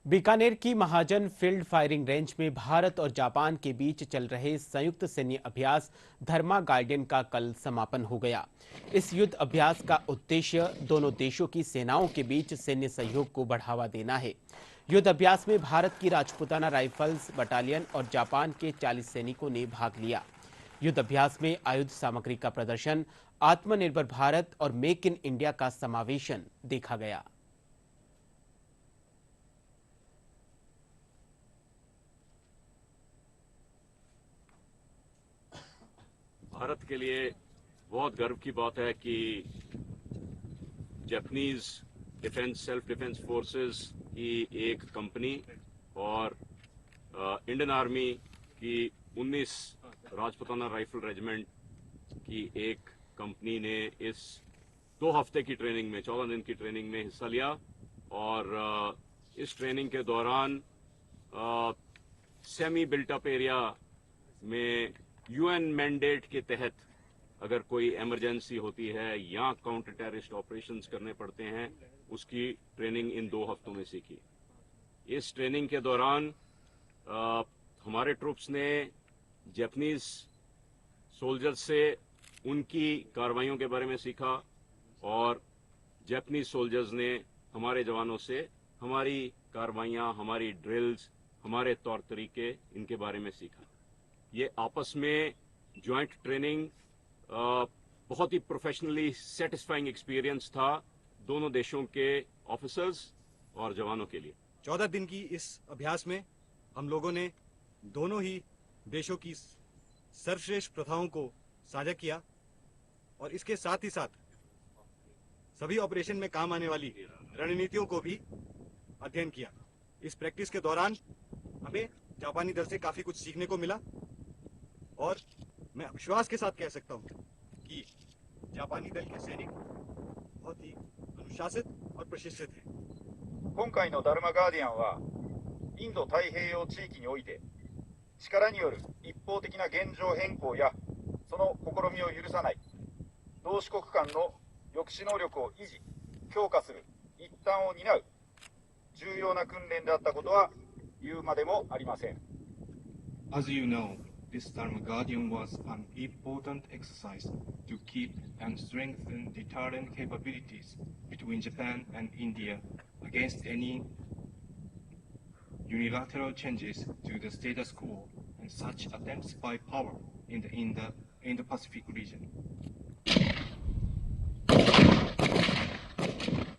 बीकानेर की महाजन field firing range में भारत और जापान के बीच चल रहे संयुक्त सैन्य अभ्यास धर्मा गार्डियन का कल समापन हो गया। इस युद्ध अभ्यास का उद्देश्य दोनों देशों की सेनाओं के बीच सैन्य सहयोग को बढ़ावा देना है। युद्ध अभ्यास में भारत की राजपूताना राइफल्स बटालियन और जापान के 40 सैनिकों ने भाग लिया। युद्ध अभ्यास में आयुध सामग्री का प्रदर्शन, आत्मनिर्भर भारत और मेक इन इंडिया का समावेशन देखा गया। भारत के लिए बहुत गर्व की बात है कि जापानीज सेल्फ डिफेंस फोर्सेस की एक कंपनी और इंडियन आर्मी की 19 राजपूताना राइफल रेजिमेंट की एक कंपनी ने इस 2 हफ्ते की ट्रेनिंग में 14 दिन की ट्रेनिंग में हिस्सा लिया। और इस ट्रेनिंग के दौरान सेमी बिल्टअप एरिया में यूएन मैंडेट के तहत अगर कोई इमरजेंसी होती है या काउंटर टेररिस्ट ऑपरेशंस करने पड़ते हैं, उसकी ट्रेनिंग इन 2 हफ्तों में सीखी। इस ट्रेनिंग के दौरान हमारे ट्रूप्स ने जापानीज सोल्जर्स से उनकी कार्रवाइयों के बारे में सीखा और जापानीज सोल्जर्स ने हमारे जवानों से हमारी कार्रवाइयां, हमारी ड्रिल्स, हमारे तौर तरीके, इनके बारे में सीखा। ये आपस में ज्वाइंट ट्रेनिंग बहुत ही प्रोफेशनली सेटिस्फाइंग एक्सपीरियंस था दोनों देशों के ऑफिसर्स और जवानों के लिए। 14 दिन की इस अभ्यास में हम लोगों ने दोनों ही देशों की सर्वश्रेष्ठ प्रथाओं को साझा किया और इसके साथ ही साथ सभी ऑपरेशन में काम आने वाली रणनीतियों को भी अध्ययन किया। इस प्रैक्टिस के दौरान हमें जापानी दल से काफी कुछ सीखने को मिला और मैं विश्वास के साथ कह सकता हूं कि जापानी दल के सैनिक बहुत ही अनुशासित और प्रशिक्षित हैं। 今回のダルマガーディアンはインド太平洋地域において力による一方的な現状変更やその試みを許さない同志国間の抑止能力を維持強化する一端を担う重要な訓練であったことは言うまでもありません。 As you know, this Dharma Guardian was an important exercise to keep and strengthen deterrent capabilities between Japan and India against any unilateral changes to the status quo and such attempts by power in the Indo-Pacific region.